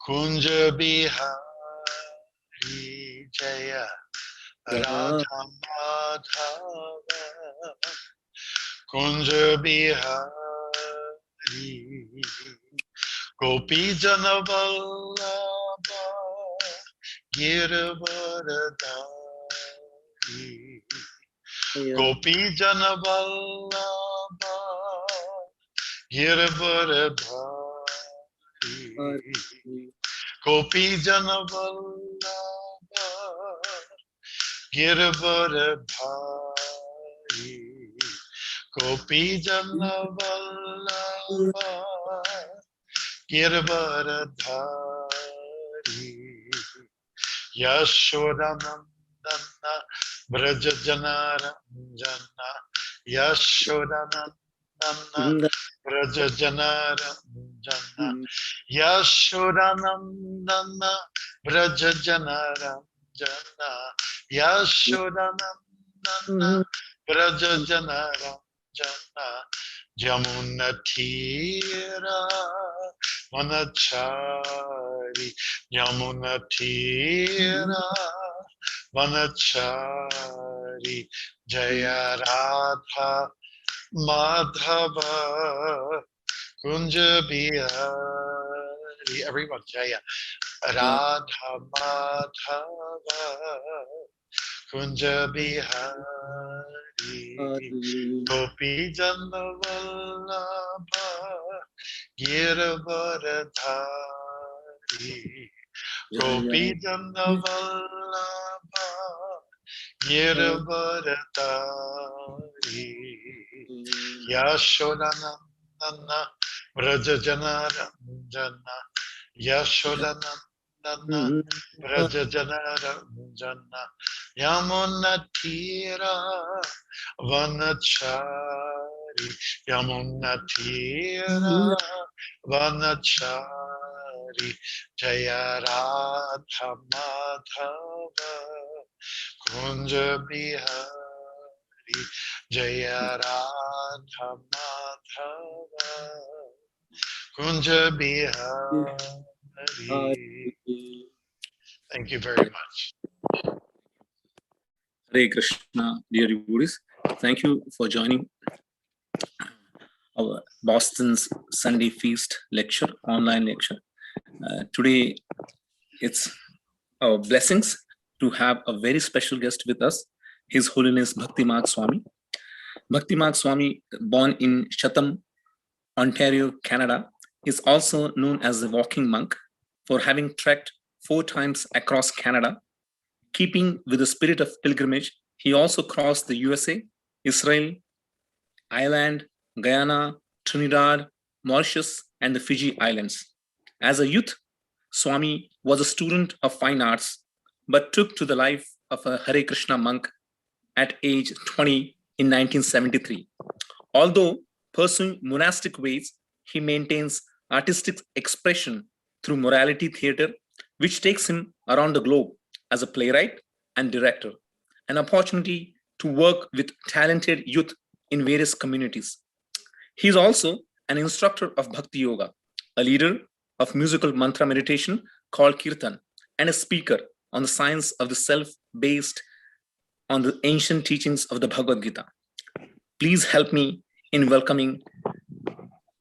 Kunja Bihari Jaya Radha Madhava Kunja Bihari Gopi Janavallabha Girivardhari Gopi Janavallabha Girivardhari Gopi Janavallabha Girivardhari Gopi Janavallabha Girivardhari Yashodanandana Brajajanaranjana Yashodanandana Brajajanaranjana Yashodanandana Brajajanaranjana Yashodanandana Brajajanaranjana Jamunatira Vanachari Yamunatira Vanachari Jaya Radha Madhava Kunja Bihari. Everyone, Jaya Radha Madhava Kunja Bihari Gopi Janavallabha Girivardhari Gopi Janavallabha Girivardhari Yashodanandana Brajajanaranjana Yashodanandana Brajajanaranjana Yamunatira Vanachari Yamunatira Vanachari Jaya Radha Madhava Kunja Bihari Jaya Radha Madhava Kunja Bihari. Thank you very much. Hare Krishna, dear devotees. Thank you for joining our Boston's Sunday Feast lecture, online lecture. Today, it's our blessings to have a very special guest with us, His Holiness Bhakti Marga Swami. Bhakti Marga Swami, born in Chatham, Ontario, Canada, is also known as the walking monk for having trekked 4 times across Canada. Keeping with the spirit of pilgrimage, he also crossed the USA, Israel, Ireland, Guyana, Trinidad, Mauritius, and the Fiji Islands. As a youth, Swami was a student of fine arts, but took to the life of a Hare Krishna monk at age 20 in 1973. Although pursuing monastic ways, he maintains artistic expression through morality theater, which takes him around the globe as a playwright and director, an opportunity to work with talented youth in various communities. He is also an instructor of Bhakti Yoga, a leader of musical mantra meditation called Kirtan, and a speaker on the science of the self based on the ancient teachings of the Bhagavad Gita. Please help me in welcoming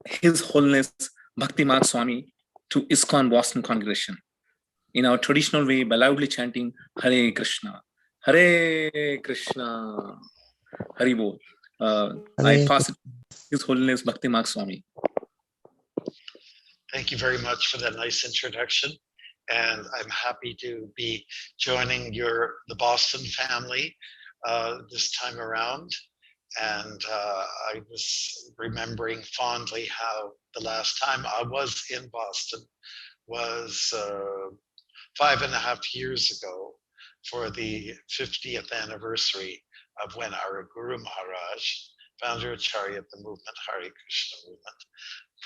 His Holiness Bhakti Marga Swami to ISKCON Boston Congregation. In our traditional way, by loudly chanting Hare Krishna, Hare Krishna, Hari Bol. I pass it to His Holiness Bhakti Marga Swami. Thank you very much for that nice introduction. And I'm happy to be joining the Boston family this time around. And I was remembering fondly how the last time I was in Boston was 5.5 years ago for the 50th anniversary of when our Guru Maharaj, founder Acharya of the movement, Hare Krishna movement,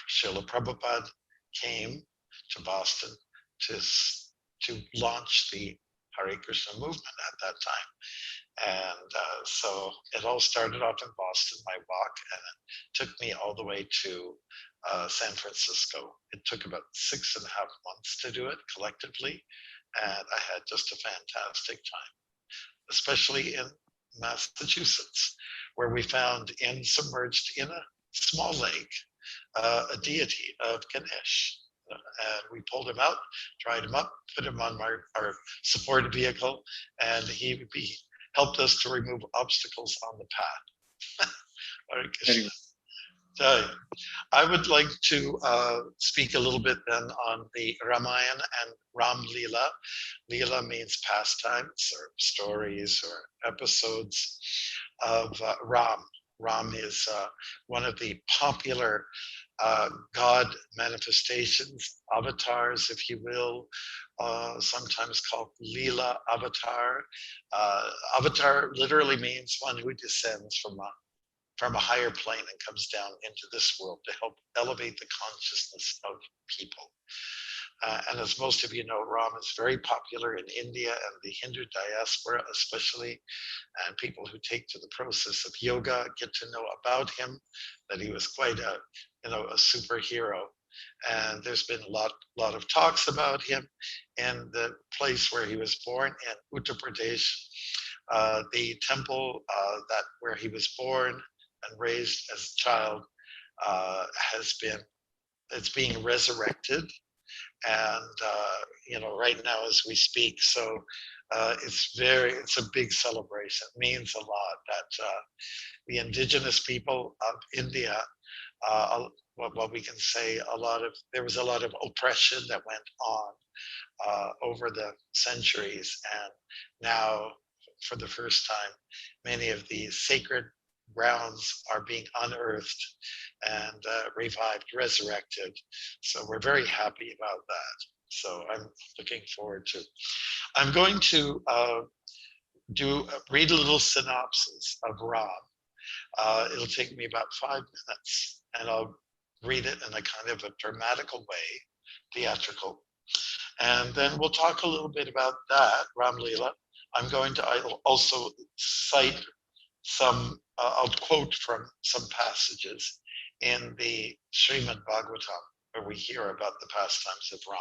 Srila Prabhupada came to Boston to launch the Hare Krishna movement at that time. And so it all started off in Boston, my walk, and it took me all the way to San Francisco. It took about 6.5 months to do it collectively, and I had just a fantastic time, especially in Massachusetts, where we found submerged in a small lake a deity of Ganesh. And we pulled him out, dried him up, put him on our support vehicle, and he helped us to remove obstacles on the path. Hare Krishna. I would like to speak a little bit then on the Ramayana and Ram Leela. Leela means pastimes or stories or episodes of Ram. Ram is one of the popular God manifestations, avatars, if you will, sometimes called Leela avatar. Avatar literally means one who descends from a higher plane and comes down into this world to help elevate the consciousness of people. And as most of you know, Ram is very popular in India and the Hindu diaspora especially, and people who take to the process of yoga get to know about him, that he was quite a superhero. And there's been a lot of talks about him in the place where he was born in Uttar Pradesh. The temple where he was born and raised as a child it's being resurrected, and right now as we speak, so it's a big celebration. It means a lot that the indigenous people of India, what we can say, there was a lot of oppression that went on over the centuries, and now for the first time many of these sacred grounds are being unearthed and revived, resurrected. So we're very happy about that. So I'm looking forward to. I'm going to read a little synopsis of Ram. It'll take me about 5 minutes, and I'll read it in a kind of a dramatical way, theatrical. And then we'll talk a little bit about that, Ram Leela. I'm going to also cite I'll quote from some passages in the Srimad Bhagavatam, where we hear about the pastimes of Ram.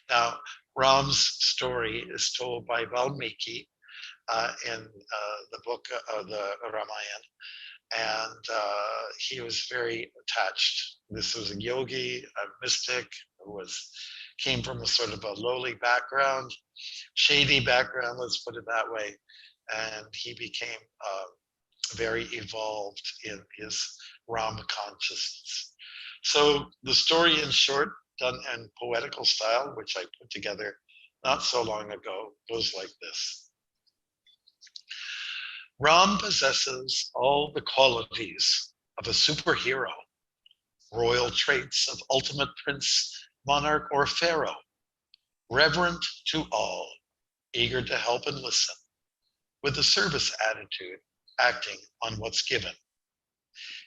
Now, Ram's story is told by Valmiki in the book of the Ramayana, and he was very attached. This was a yogi, a mystic, who came from a sort of a lowly background, shady background, let's put it that way, and he became very evolved in his Ram consciousness. So the story in short, done in poetical style, which I put together not so long ago, goes like this. Ram possesses all the qualities of a superhero, royal traits of ultimate prince, monarch, or pharaoh, reverent to all, eager to help and listen, with a service attitude, acting on what's given.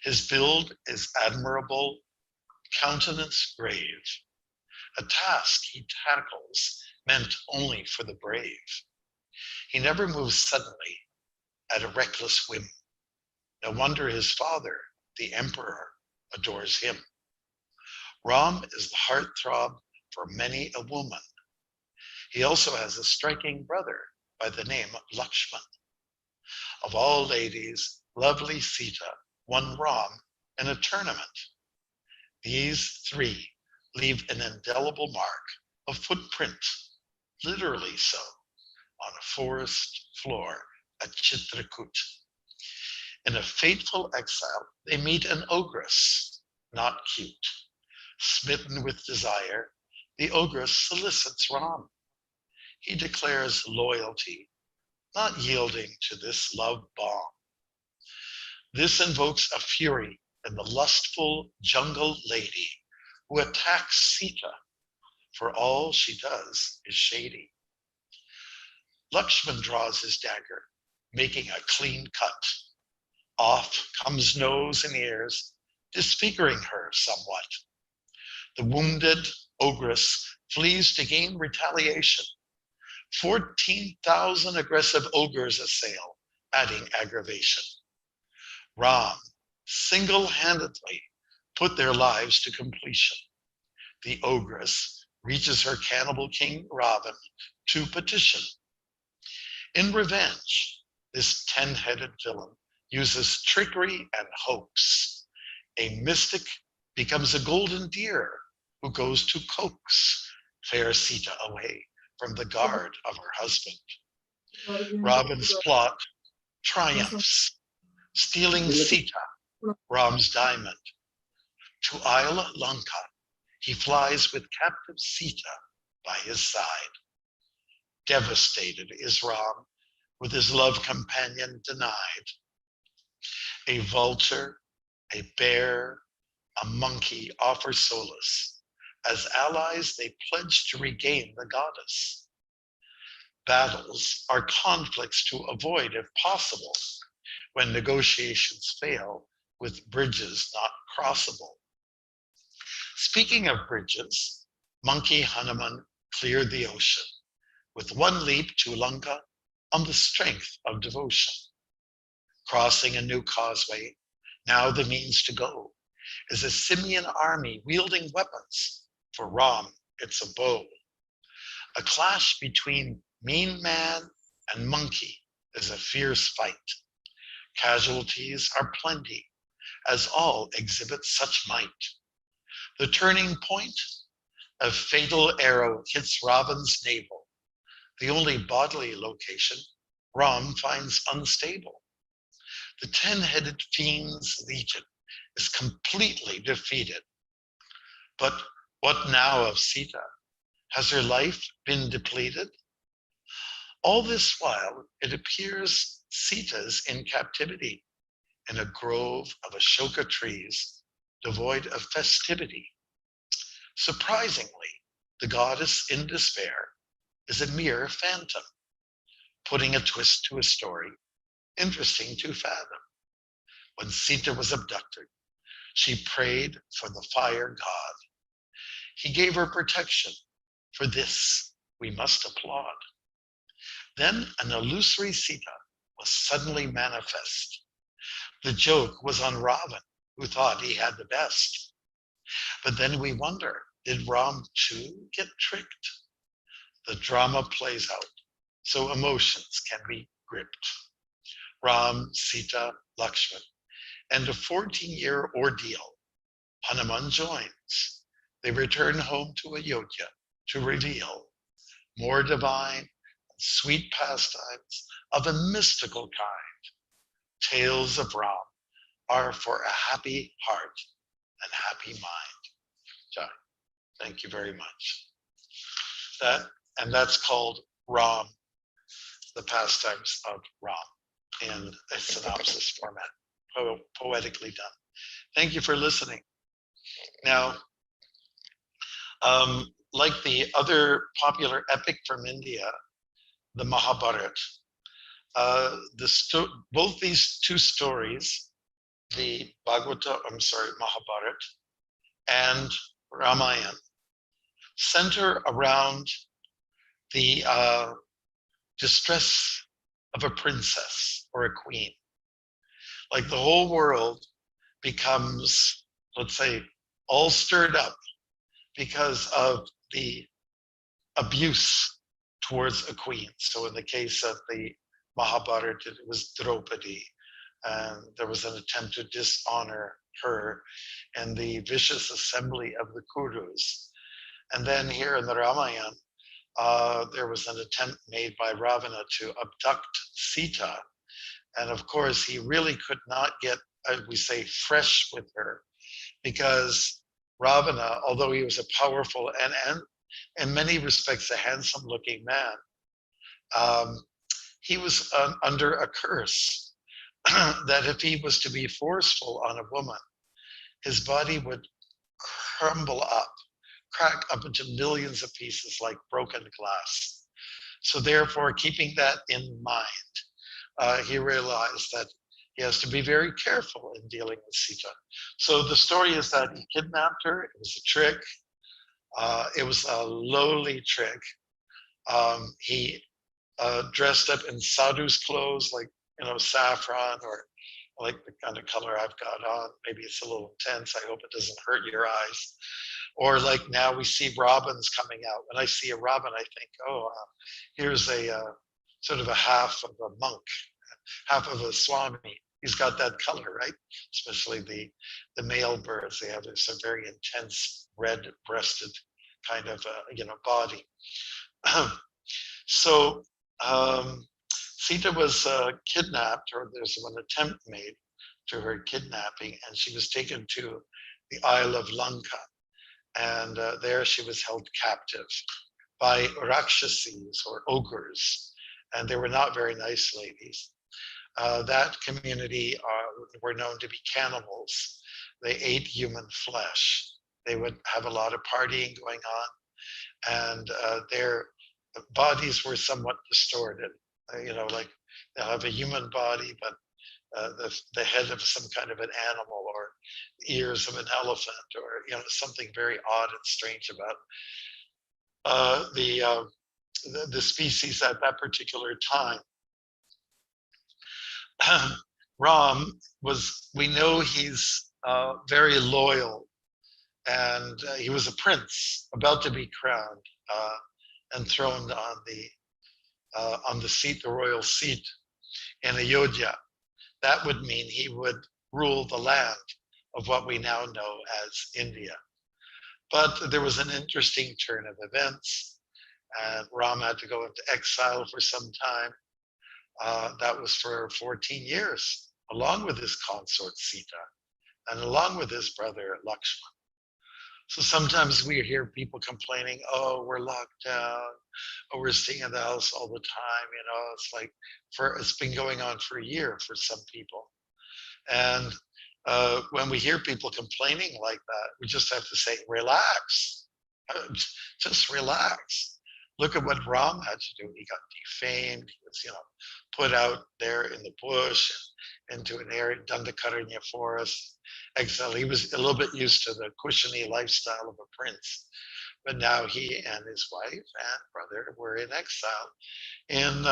His build is admirable, countenance grave, a task he tackles meant only for the brave. He never moves suddenly at a reckless whim. No wonder his father, the emperor, adores him. Ram is the heartthrob for many a woman. He also has a striking brother by the name of Lakshman. Of all ladies, lovely Sita won Ram in a tournament. These three leave an indelible mark, a footprint, literally so, on a forest floor at Chitrakoot. In a fateful exile, they meet an ogress, not cute. Smitten with desire, the ogress solicits Ram. He declares loyalty, not yielding to this love bomb. This invokes a fury in the lustful jungle lady who attacks Sita, for all she does is shady. Lakshman draws his dagger, making a clean cut. Off comes nose and ears, disfiguring her somewhat. The wounded ogress flees to gain retaliation. 14,000 aggressive ogres assail, adding aggravation. Ram single-handedly put their lives to completion. The ogress reaches her cannibal king Ravan to petition. In revenge, this 10-headed villain uses trickery and hoax. A mystic becomes a golden deer who goes to coax fair Sita away from the guard of her husband. Ravan's plot triumphs, stealing Sita, Ram's diamond. To Isle Lanka, he flies with captive Sita by his side. Devastated is Ram, with his love companion denied. A vulture, a bear, a monkey offer solace. As allies, they pledge to regain the goddess. Battles are conflicts to avoid if possible, when negotiations fail with bridges not crossable. Speaking of bridges, monkey Hanuman cleared the ocean with one leap to Lanka on the strength of devotion. Crossing a new causeway, now the means to go, is a simian army wielding weapons. For Ram, it's a bow. A clash between mean man and monkey is a fierce fight. Casualties are plenty, as all exhibit such might. The turning point, a fatal arrow hits Ravan's navel. The only bodily location Ram finds unstable. The 10-headed fiend's legion is completely defeated. But what now of Sita? Has her life been depleted? All this while, it appears Sita's in captivity in a grove of Ashoka trees, devoid of festivity. Surprisingly, the goddess in despair is a mere phantom, putting a twist to a story interesting to fathom. When Sita was abducted, she prayed for the fire god. He gave her protection. For this, we must applaud. Then an illusory Sita was suddenly manifest. The joke was on Ravan, who thought he had the best. But then we wonder, did Ram too get tricked? The drama plays out, so emotions can be gripped. Ram, Sita, Lakshman, and a 14-year ordeal. Hanuman joins. They return home to Ayodhya to reveal more divine and sweet pastimes of a mystical kind. Tales of Ram are for a happy heart and happy mind. Jai. Thank you very much. That's called Ram, the pastimes of Ram, in a synopsis format, poetically done. Thank you for listening. Now, like the other popular epic from India, the Mahabharata, both these two stories, the Mahabharata and Ramayana, center around the distress of a princess or a queen. Like the whole world becomes, let's say, all stirred up because of the abuse towards a queen. So in the case of the Mahabharata, it was Draupadi, and there was an attempt to dishonor her and the vicious assembly of the Kurus. And then here in the Ramayana, there was an attempt made by Ravana to abduct Sita. And of course, he really could not get, we say, fresh with her, because Ravana, although he was a powerful and in many respects a handsome looking man, he was under a curse that if he was to be forceful on a woman, his body would crumble up, crack up into millions of pieces like broken glass. So therefore, keeping that in mind, he realized that he has to be very careful in dealing with Sita. So the story is that he kidnapped her. It was a trick. It was a lowly trick. He dressed up in sadhu's clothes, like, saffron or like the kind of color I've got on. Maybe it's a little intense. I hope it doesn't hurt your eyes. Or like now we see robins coming out. When I see a robin, I think, oh, here's a sort of a half of a monk, half of a Swami. He's got that color, right? Especially the male birds. They have this a very intense red-breasted kind of body. So Sita was kidnapped, or there's an attempt made to her kidnapping, and she was taken to the Isle of Lanka. And there she was held captive by Rakshasis or ogres, and they were not very nice ladies. That community were known to be cannibals. They ate human flesh. They would have a lot of partying going on, and their bodies were somewhat distorted. Like they'll have a human body, but the head of some kind of an animal, or ears of an elephant, or something very odd and strange about the species at that particular time. Ram we know he's very loyal, and he was a prince about to be crowned and throned on the seat, the royal seat in Ayodhya. That would mean he would rule the land of what we now know as India. But there was an interesting turn of events, and Ram had to go into exile for some time. That was for 14 years, along with his consort Sita, and along with his brother Lakshman. So sometimes we hear people complaining, oh, we're locked down, oh, we're staying in the house all the time. It's like it's been going on for a year for some people. And when we hear people complaining like that, we just have to say, relax, just relax. Look at what Ram had to do. He got defamed. He was, put out there in the bush, into an area, Dandakaranya forest, exile. He was a little bit used to the cushiony lifestyle of a prince, but now he and his wife and brother were in exile, in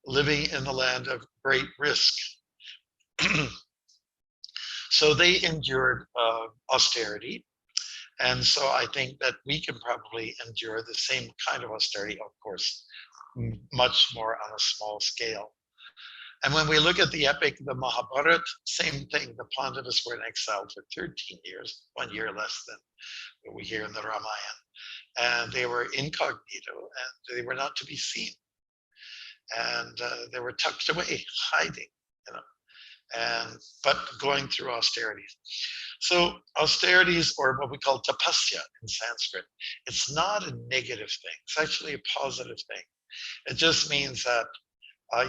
living in the land of great risk. So they endured austerity. And so I think that we can probably endure the same kind of austerity, of course, much more on a small scale. And when we look at the epic, the Mahabharata, same thing. The Pandavas were in exile for 13 years, 1 year less than what we hear in the Ramayana. And they were incognito, and they were not to be seen. And they were tucked away, hiding, but going through austerities. So austerities, or what we call tapasya in Sanskrit, it's not a negative thing. It's actually a positive thing. It just means that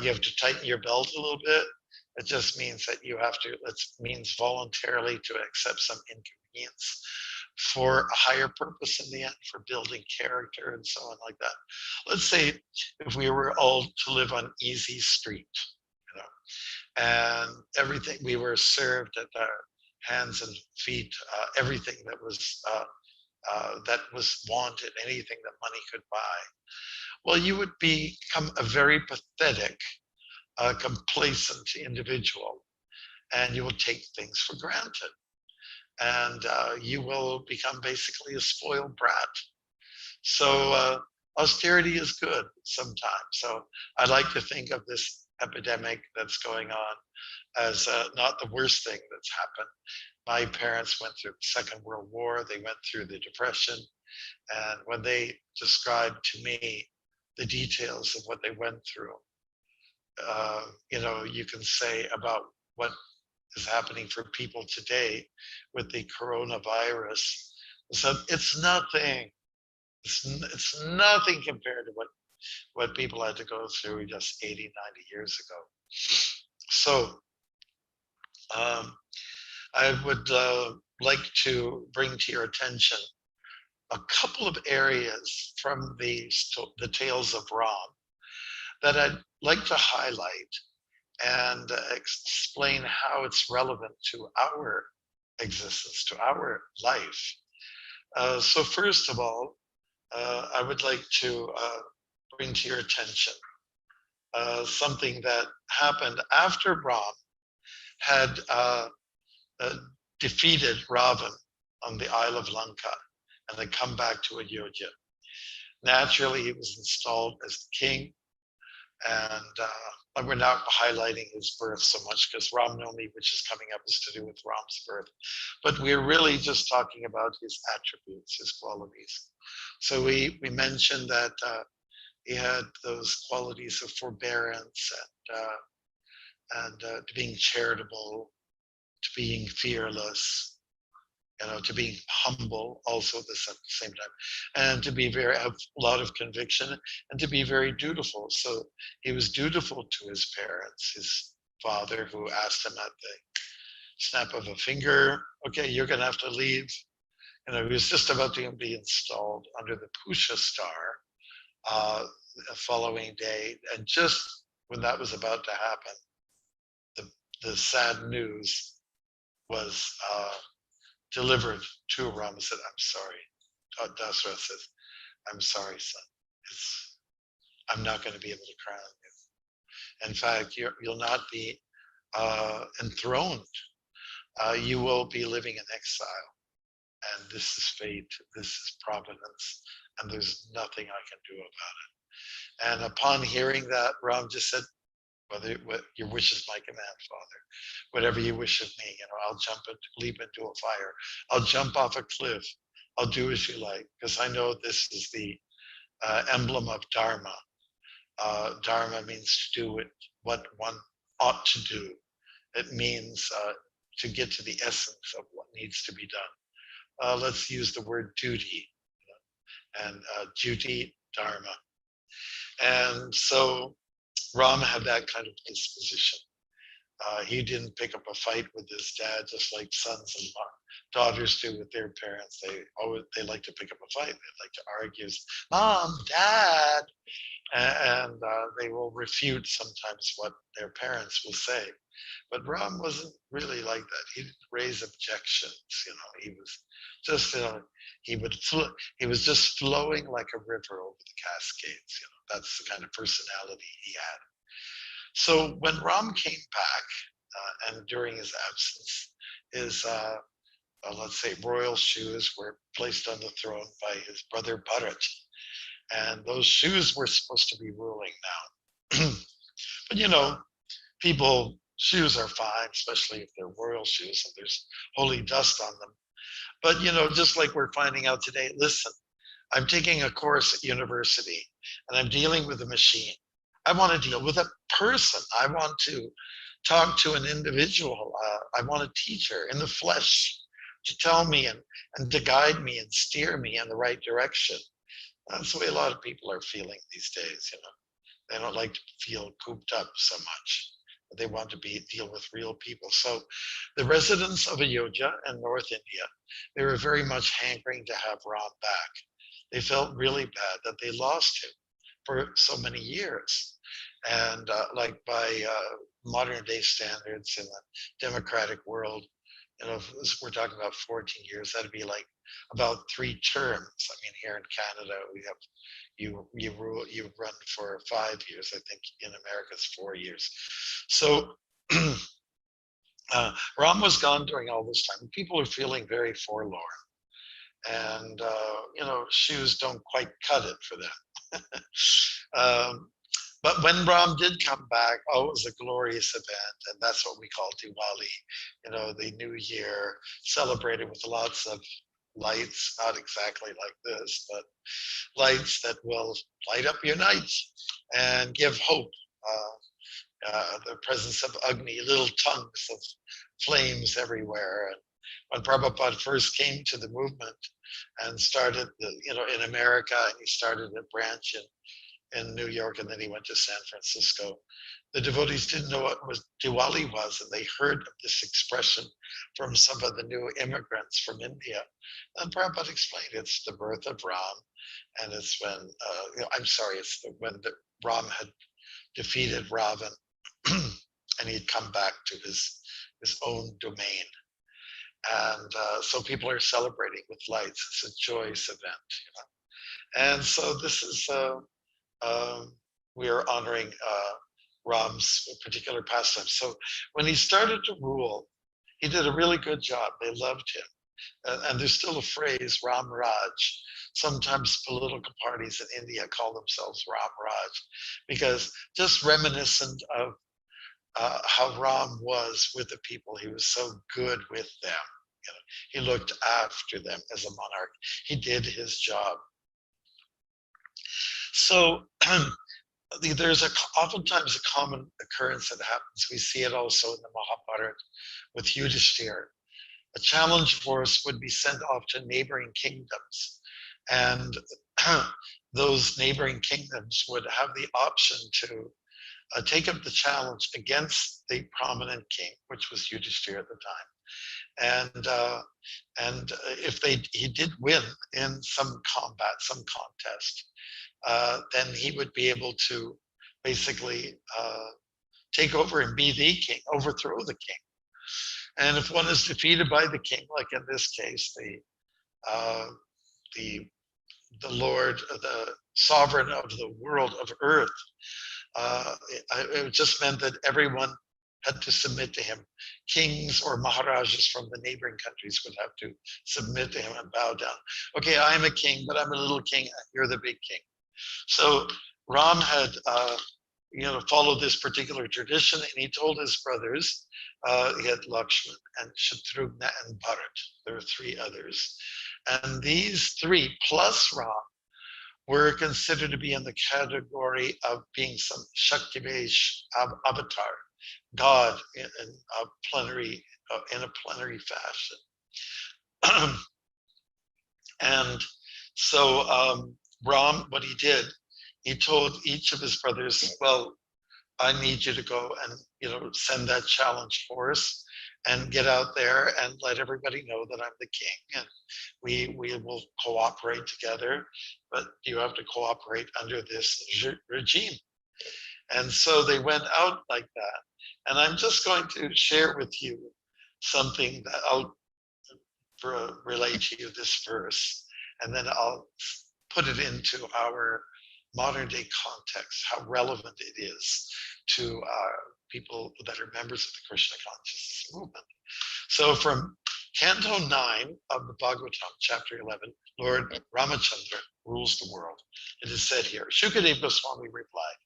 you have to tighten your belt a little bit. It just means that you have to, it means voluntarily to accept some inconvenience for a higher purpose in the end, for building character and so on like that. Let's say if we were all to live on easy street, and everything, we were served at our hands and feet, everything that was wanted, anything that money could buy. Well, you would become a very pathetic, complacent individual, and you will take things for granted. And you will become basically a spoiled brat. So austerity is good sometimes. So I like to think of this epidemic that's going on as not the worst thing that's happened. My parents went through the Second World War. They went through the Depression. And when they described to me the details of what they went through, you can say about what is happening for people today with the coronavirus. So it's nothing. It's nothing compared to what people had to go through just 80, 90 years ago. So I would like to bring to your attention a couple of areas from the tales of Ram that I'd like to highlight and explain how it's relevant to our existence, to our life. So first of all, I would like to bring to your attention something that happened after Ram had defeated Ravan on the Isle of Lanka and had come back to Ayodhya. Naturally, he was installed as the king, and we're not highlighting his birth so much because Ram Navami, which is coming up, is to do with Ram's birth. But we're really just talking about his attributes, his qualities. So we mentioned that he had those qualities of forbearance and being charitable, to being fearless, to being humble also at the same time, and to be have a lot of conviction and to be very dutiful. So he was dutiful to his parents, his father, who asked him at the snap of a finger, okay, you're going to have to leave. He was just about to be installed under the Pusha star the following day. And just when that was about to happen, the sad news was delivered to Ram and said, I'm sorry. Dasratha says, I'm sorry, son. I'm not going to be able to crown you. In fact, you'll not be enthroned. You will be living in exile. And this is fate, this is providence, and there's nothing I can do about it. And upon hearing that, Ram just said, your wish is my command, Father. Whatever you wish of me, I'll leap into a fire. I'll jump off a cliff. I'll do as you like, because I know this is the emblem of Dharma. Dharma means to do what one ought to do. It means to get to the essence of what needs to be done. Let's use the word duty, and duty, Dharma. And so Ram had that kind of disposition. He didn't pick up a fight with his dad, just like sons and daughters do with their parents. They like to pick up a fight. They like to argue, Mom, Dad, and they will refute sometimes what their parents will say. But Ram wasn't really like that. He didn't raise objections. He was just, he was just flowing like a river over the Cascades. That's the kind of personality he had. So when Ram came back, and during his absence, his, let's say, royal shoes were placed on the throne by his brother Bharat. And those shoes were supposed to be ruling now. But shoes are fine, especially if they're royal shoes and there's holy dust on them. But, just like we're finding out today, listen, I'm taking a course at university and I'm dealing with a machine. I want to deal with a person. I want to talk to an individual. I want a teacher in the flesh to tell me and to guide me and steer me in the right direction. That's the way a lot of people are feeling these days. They don't like to feel cooped up so much. They want to deal with real people. So the residents of Ayodhya and North India, they were very much hankering to have Ram back. They felt really bad that they lost him for so many years. And like by modern day standards in the democratic world, if we're talking about 14 years, that'd be like about 3 terms. I mean, here in Canada, we have you run for 5 years. I think in America it's 4 years. So Ram was gone during all this time. People are feeling very forlorn, and shoes don't quite cut it for them. But when Ram did come back, it was a glorious event, and that's what we call Diwali, the New Year, celebrated with lots of lights, not exactly like this, but lights that will light up your night and give hope. The presence of Agni, little tongues of flames everywhere. And when Prabhupada first came to the movement and started, in America, and he started a branch in New York, and then he went to San Francisco. The devotees didn't know what Diwali was, and they heard of this expression from some of the new immigrants from India. And Prabhupada explained it's the birth of Ram, and it's when, when Ram had defeated Ravan, and he'd come back to his own domain. And so people are celebrating with lights. It's a joyous event. And so this is, we are honoring Ram's particular pastime. So when he started to rule, he did a really good job. They loved him. And there's still a phrase, Ram Raj. Sometimes political parties in India call themselves Ram Raj, because just reminiscent of how Ram was with the people. He was so good with them. You know, he looked after them as a monarch. He did his job. So there's oftentimes a common occurrence that happens. We see it also in the Mahabharata with Yudhishthira. A challenge force would be sent off to neighboring kingdoms, and those neighboring kingdoms would have the option to take up the challenge against the prominent king, which was Yudhishthira at the time. And if he did win in some combat, some contest, then he would be able to basically take over and be the king, overthrow the king. And if one is defeated by the king, like in this case, the Lord, the sovereign of the world of earth, it just meant that everyone had to submit to him. Kings or maharajas from the neighboring countries would have to submit to him and bow down. Okay, I'm a king, but I'm a little king. You're the big king. So Ram had, followed this particular tradition, and he told his brothers, he had Lakshman and Shatrughna and Bharat. There are three others. And these three, plus Ram, were considered to be in the category of being some Shaktivesh avatar, God in a plenary fashion. And so Ram, what he did, he told each of his brothers, well, I need you to go and send that challenge force and get out there and let everybody know that I'm the king, and we will cooperate together, but you have to cooperate under this regime. And so they went out like that. And I'm just going to share with you something that I'll relate to you this verse, and then I'll put it into our modern day context, how relevant it is to people that are members of the Krishna consciousness movement. So from Canto 9 of the Bhagavatam, chapter 11, Lord Ramachandran rules the world. It is said here, Shukadeva Goswami replied,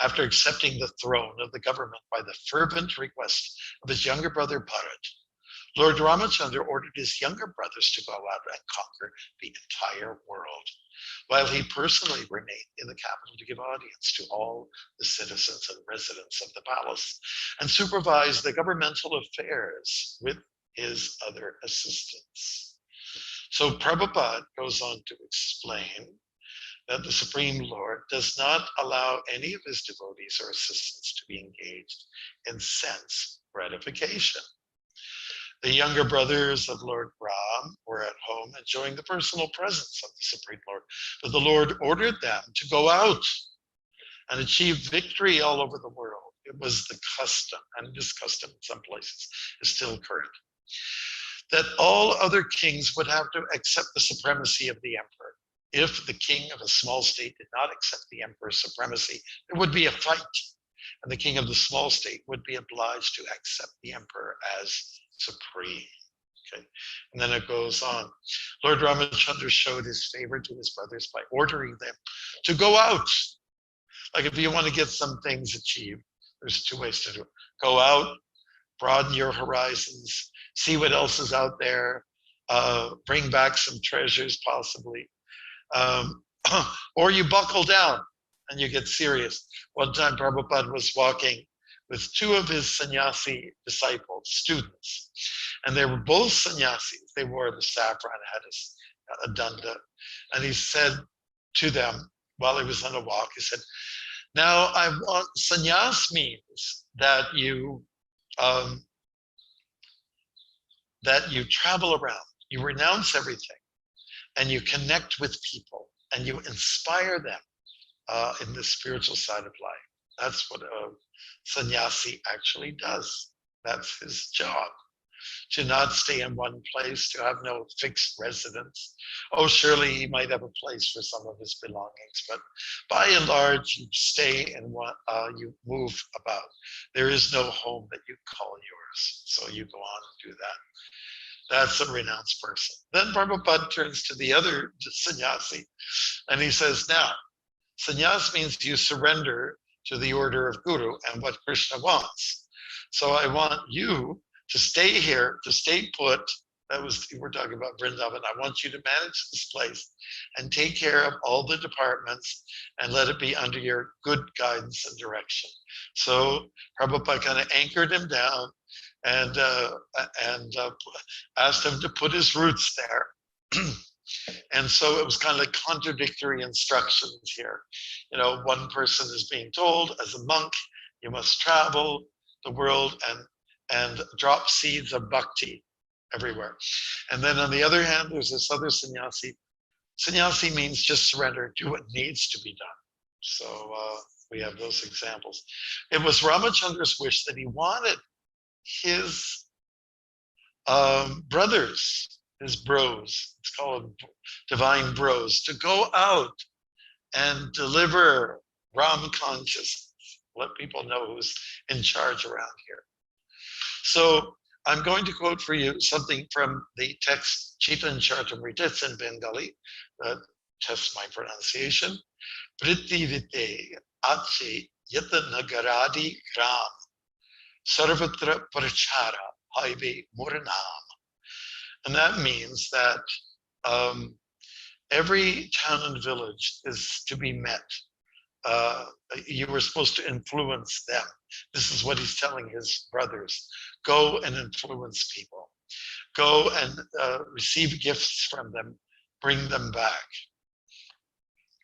after accepting the throne of the government by the fervent request of his younger brother Bharat, Lord Ramachandra ordered his younger brothers to go out and conquer the entire world, while he personally remained in the capital to give audience to all the citizens and residents of the palace and supervise the governmental affairs with his other assistants. So Prabhupada goes on to explain that the Supreme Lord does not allow any of his devotees or assistants to be engaged in sense gratification. The younger brothers of Lord Ram were at home enjoying the personal presence of the Supreme Lord, but the Lord ordered them to go out and achieve victory all over the world. It was the custom, and this custom in some places is still current, that all other kings would have to accept the supremacy of the emperor. If the king of a small state did not accept the emperor's supremacy, there would be a fight, and the king of the small state would be obliged to accept the emperor as supreme. Okay, and then it goes on. Lord Ramachandra showed his favor to his brothers by ordering them to go out. Like if you want to get some things achieved, there's two ways to do it. Go out, broaden your horizons, see what else is out there, bring back some treasures possibly, or you buckle down and you get serious. One time Prabhupada was walking with two of his sannyasi disciples, students, and they were both sannyasis. They wore the saffron, had a danda, and he said to them while he was on a walk, he said, now I want, sannyas means that you travel around, you renounce everything, and you connect with people, and you inspire them in the spiritual side of life. That's what a sannyasi actually does. That's his job. to not stay in one place, to have no fixed residence. Oh, surely he might have a place for some of his belongings, but by and large, you stay and you move about. There is no home that you call yours, so you go on and do that. That's a renounced person. Then Prabhupada turns to the other sannyasi and he says, now, sannyas means you surrender to the order of Guru and what Krishna wants. So I want you to stay here, to stay put. We're talking about Vrindavan. I want you to manage this place and take care of all the departments and let it be under your good guidance and direction. So Prabhupada kind of anchored him down and asked him to put his roots there. And so it was kind of like contradictory instructions here. You know, one person is being told, as a monk, you must travel the world and drop seeds of bhakti everywhere. And then on the other hand, there's this other sannyasi. Sannyasi means just surrender, do what needs to be done. So we have those examples. It was Ramachandra's wish that he wanted his brothers, his bros, it's called divine bros, to go out and deliver Ram consciousness. Let people know who's in charge around here. So I'm going to quote for you something from the text Chaitanya Charitamrita. It's in Bengali. Test my pronunciation. Vritti vite ache yata nagaradi gram sarvatra prachara haive muranam. And that means that every town and village is to be met. You were supposed to influence them. This is what he's telling his brothers. Go and influence people. Go and receive gifts from them, bring them back.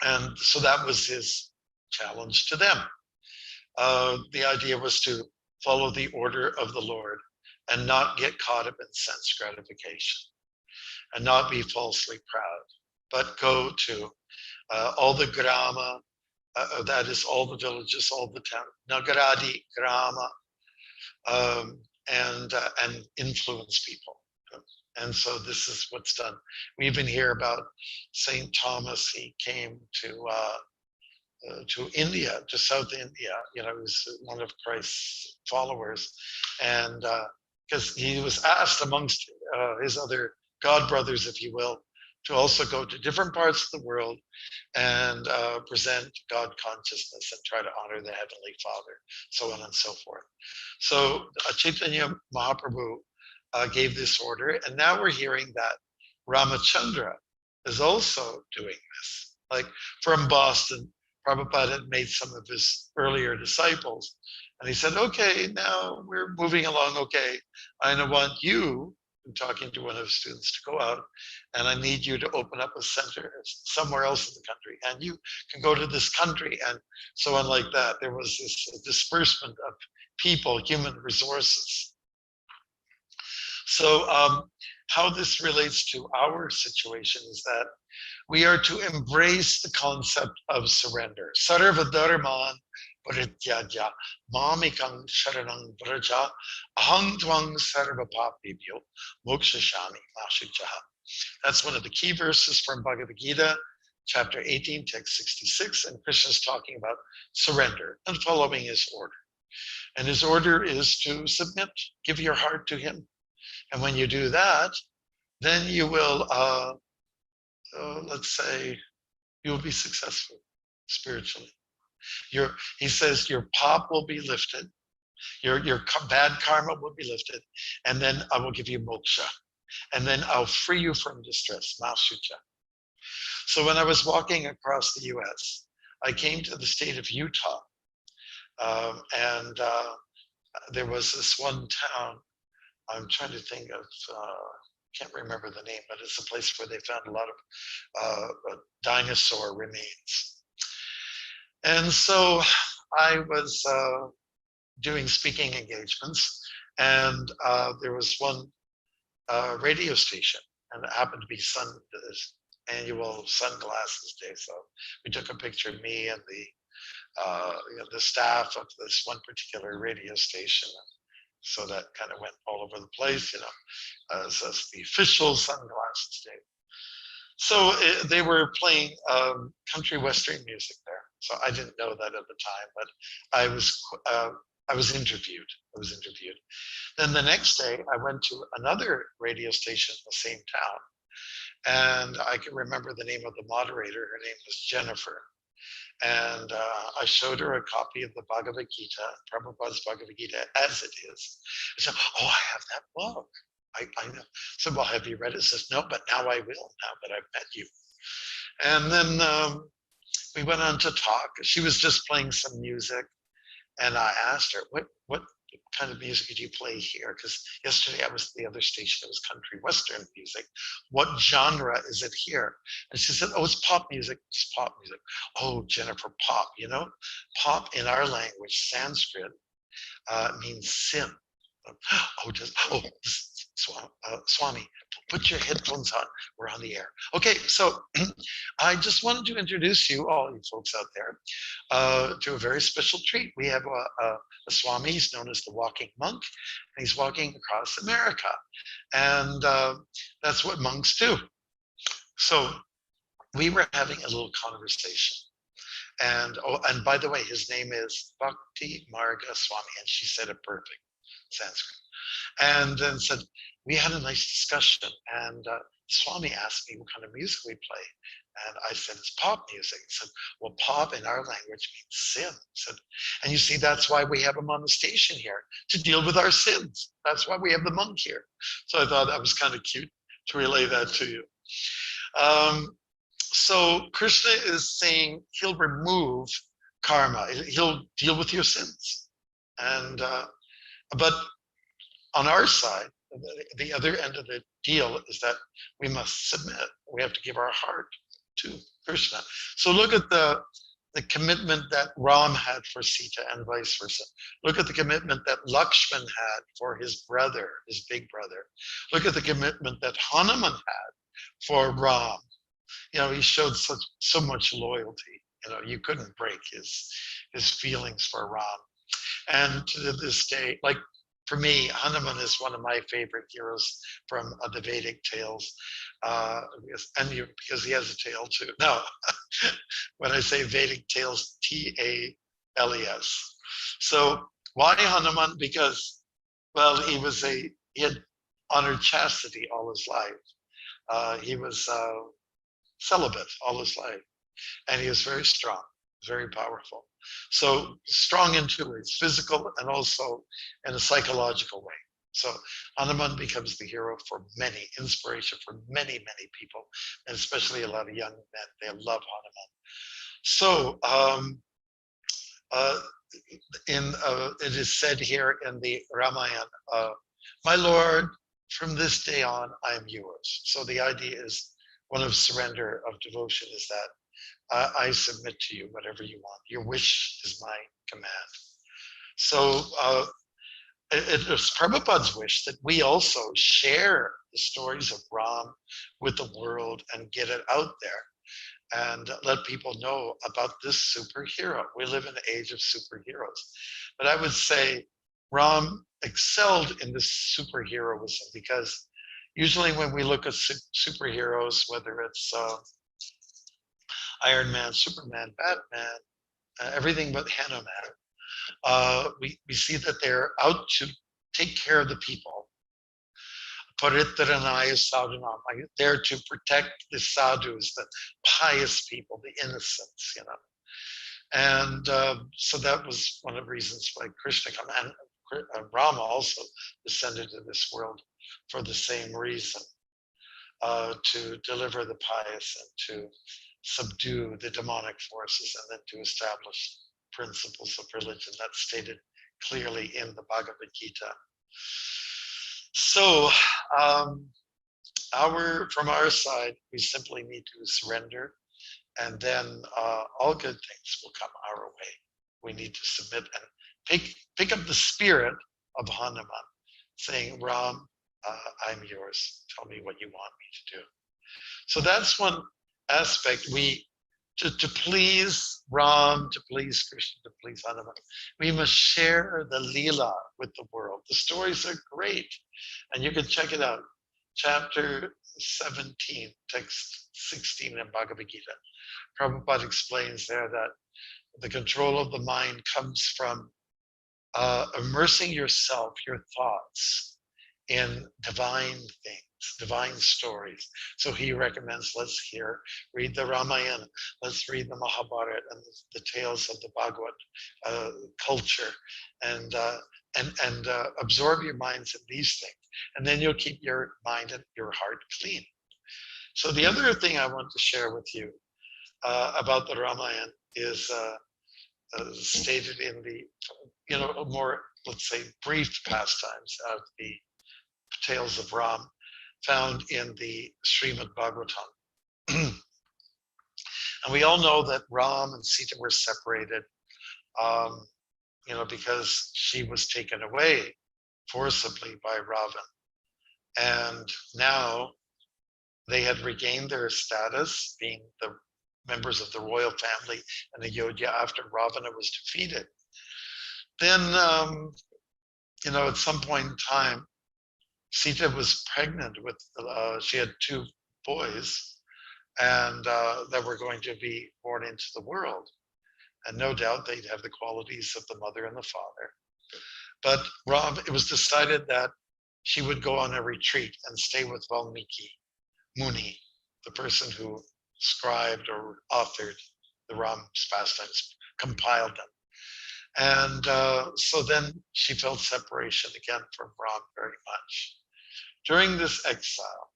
And so that was his challenge to them. The idea was to follow the order of the Lord and not get caught up in sense gratification and not be falsely proud, but go to all the grama, that is all the villages, all the town, nagaradi, grama, and influence people. And so this is what's done. We even hear about Saint Thomas. He came to India, to South India. You know, he was one of Christ's followers, and because he was asked amongst his other God brothers, if you will, to also go to different parts of the world and present God consciousness and try to honor the Heavenly Father, so on and so forth. So Chaitanya Mahaprabhu gave this order, and now we're hearing that Ramachandra is also doing this. Like from Boston, Prabhupada had made some of his earlier disciples, and he said, okay, now we're moving along, okay, I want you, I'm talking to one of his students, to go out, and I need you to open up a center somewhere else in the country, and you can go to this country, and so on like that. There was this disbursement of people, human resources. So how this relates to our situation is that we are to embrace the concept of surrender. Sarva dharman parityaja mamikang sharanang vraja ahang tvang sarva papibhyo mokshashami mashuchaha. That's one of the key verses from Bhagavad Gita, chapter 18, text 66, and Krishna's talking about surrender and following his order. And his order is to submit, give your heart to him. And when you do that, then you will, let's say, you will be successful spiritually. He says your pop will be lifted, your bad karma will be lifted, and then I will give you moksha, and then I'll free you from distress, Mashucha. So when I was walking across the US, I came to the state of Utah, and there was this one town, I'm trying to think of, can't remember the name, but it's a place where they found a lot of dinosaur remains. And so I was doing speaking engagements, and there was one radio station, and it happened to be annual sunglasses day. So we took a picture of me and the staff of this one particular radio station. So that kind of went all over the place, as the official sunglasses did. So they were playing country western music there. So I didn't know that at the time, but I was interviewed. Then the next day, I went to another radio station in the same town, and I can remember the name of the moderator. Her name was Jennifer. And I showed her a copy of the Bhagavad Gita, Prabhupada's Bhagavad Gita, as it is. I said, "Oh, I have that book. I know." I said, "Well, have you read it?" She says, "No, but now I will, now that I've met you." And then we went on to talk. She was just playing some music. And I asked her, what kind of music did you play here? Because yesterday I was at the other station, it was country western music. What genre is it here? And she said, "Oh, it's pop music, it's pop music." "Oh, Jennifer, pop, pop in our language, Sanskrit, means sin." Swami, put your headphones on. We're on the air. Okay, so I just wanted to introduce you, all you folks out there, to a very special treat. We have a Swami, he's known as the Walking Monk, and he's walking across America. And that's what monks do. So we were having a little conversation. And by the way, his name is Bhakti Marga Swami, and she said it perfect, Sanskrit. And then said, we had a nice discussion, and Swami asked me what kind of music we play. And I said, it's pop music. He said, well, pop in our language means sin. He said, and you see, that's why we have him on the station here, to deal with our sins. That's why we have the monk here. So I thought that was kind of cute to relay that to you. So Krishna is saying he'll remove karma. He'll deal with your sins. And, but on our side, the other end of the deal is that we must submit. We have to give our heart to Krishna. So look at the commitment that Ram had for Sita and vice versa. Look at the commitment that Lakshman had for his brother, his big brother. Look at the commitment that Hanuman had for Ram. He showed so much loyalty. You couldn't break his feelings for Ram. And to this day, like for me, Hanuman is one of my favorite heroes from the Vedic tales, because he has a tail too. No, when I say Vedic tales, Tales. So why Hanuman? Because, well, he had honored chastity all his life. He was celibate all his life, and he was very strong, very powerful. So strong in two ways, physical and also in a psychological way. So Hanuman becomes the hero for many, inspiration for many, many people, and especially a lot of young men. They love Hanuman. So it is said here in the Ramayana, my Lord, from this day on, I am yours. So the idea is one of surrender, of devotion, is that I submit to you whatever you want. Your wish is my command. So it is Prabhupada's wish that we also share the stories of Ram with the world and get it out there and let people know about this superhero. We live in the age of superheroes. But I would say Ram excelled in this superheroism, because usually when we look at superheroes, whether it's Iron Man, Superman, Batman, everything but Hanuman, we see that they're out to take care of the people. Paritranaya sadhunam, there to protect the sadhus, the pious people, the innocents, And so that was one of the reasons why Krishna and Rama also descended to this world for the same reason, to deliver the pious and to subdue the demonic forces, and then to establish principles of religion. That's stated clearly in the Bhagavad Gita. So from our side, we simply need to surrender, and then all good things will come our way. We need to submit and pick up the spirit of Hanuman, saying, Ram, I'm yours. Tell me what you want me to do. So that's one aspect. To please Ram to please Krishna, to please Hanuman. We must share the Leela with the world. The stories are great, and you can check it out. Chapter 17, text 16 in Bhagavad Gita. Prabhupada explains there that the control of the mind comes from immersing yourself, your thoughts, in divine things, divine stories. So he recommends, let's read the Ramayana, let's read the Mahabharata and the tales of the Bhagavad culture, and absorb your minds in these things. And then you'll keep your mind and your heart clean. So the other thing I want to share with you about the Ramayana is stated in the, more, let's say, brief pastimes of the tales of Ram, found in the Srimad Bhagavatam. And we all know that Ram and Sita were separated, because she was taken away forcibly by Ravan. And now they had regained their status, being the members of the royal family in Ayodhya after Ravana was defeated. Then, at some point in time, Sita was pregnant with, she had 2 boys, and that were going to be born into the world. And no doubt they'd have the qualities of the mother and the father. But it was decided that she would go on a retreat and stay with Valmiki Muni, the person who scribed or authored the Ram's pastimes, compiled them. And so then she felt separation again from Ram very much. During this exile,